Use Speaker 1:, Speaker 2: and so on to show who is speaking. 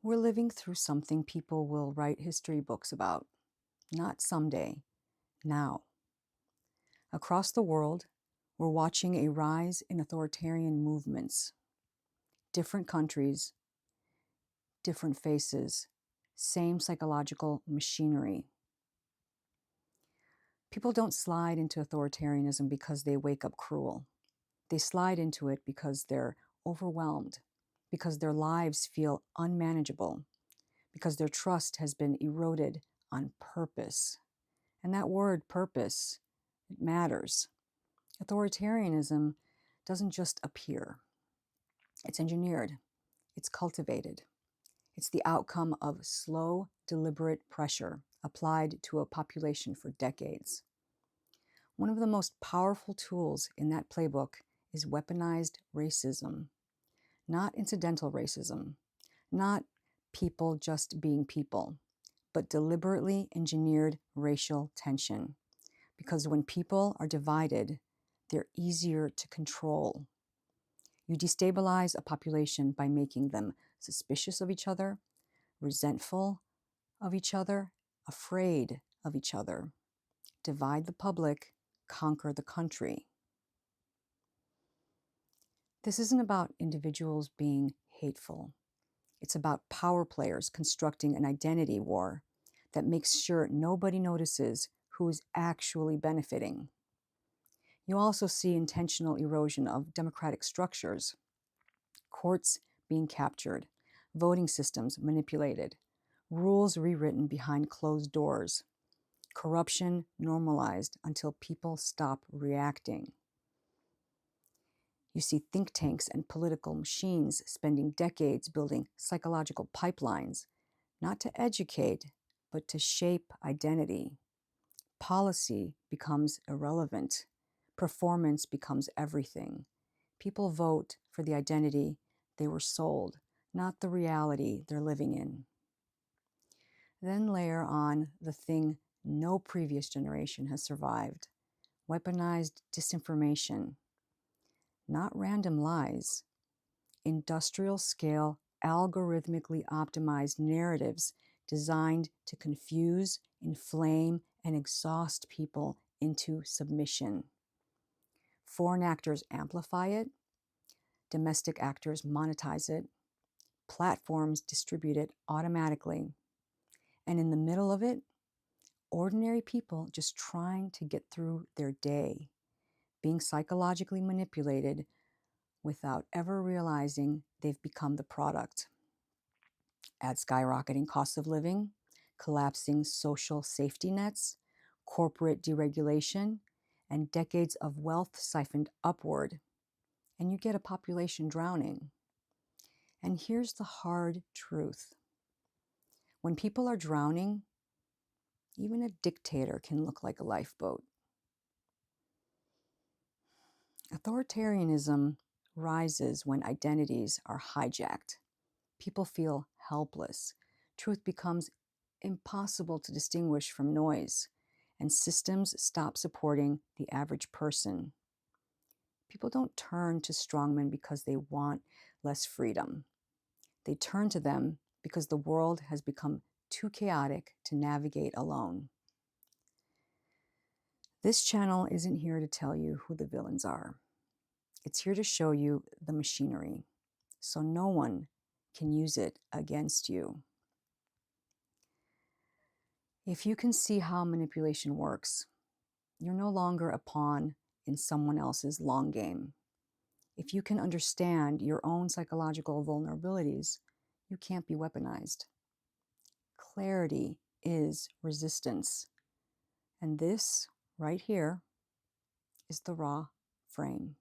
Speaker 1: We're living through something people will write history books about, not someday, now. Across the world, we're watching a rise in authoritarian movements. Different countries, different faces, same psychological machinery. People don't slide into authoritarianism because they wake up cruel. They slide into it because they're overwhelmed, because their lives feel unmanageable, because their trust has been eroded on purpose. And that word, purpose, it matters. Authoritarianism doesn't just appear. It's engineered. It's cultivated. It's the outcome of slow, deliberate pressure applied to a population for decades. One of the most powerful tools in that playbook is weaponized racism. Not incidental racism, not people just being people, but deliberately engineered racial tension. Because when people are divided, they're easier to control. You destabilize a population by making them suspicious of each other, resentful of each other, afraid of each other. Divide the public, conquer the country. This isn't about individuals being hateful. It's about power players constructing an identity war that makes sure nobody notices who is actually benefiting. You also see intentional erosion of democratic structures, courts being captured, voting systems manipulated, rules rewritten behind closed doors, corruption normalized until people stop reacting. You see think tanks and political machines spending decades building psychological pipelines, not to educate, but to shape identity. Policy becomes irrelevant. Performance becomes everything. People vote for the identity they were sold, not the reality they're living in. Then layer on the thing no previous generation has survived: weaponized disinformation. Not random lies, industrial scale, algorithmically optimized narratives designed to confuse, inflame, and exhaust people into submission. Foreign actors amplify it, domestic actors monetize it, platforms distribute it automatically. And in the middle of it, ordinary people just trying to get through their day, being psychologically manipulated without ever realizing they've become the product. Add skyrocketing costs of living, collapsing social safety nets, corporate deregulation, and decades of wealth siphoned upward, and you get a population drowning. And here's the hard truth. When people are drowning, even a dictator can look like a lifeboat. Authoritarianism rises when identities are hijacked. People feel helpless. Truth becomes impossible to distinguish from noise, and systems stop supporting the average person. People don't turn to strongmen because they want less freedom. They turn to them because the world has become too chaotic to navigate alone. This channel isn't here to tell you who the villains are. It's here to show you the machinery, so no one can use it against you. If you can see how manipulation works, you're no longer a pawn in someone else's long game. If you can understand your own psychological vulnerabilities, you can't be weaponized. Clarity is resistance. And this, right here, is the raw frame.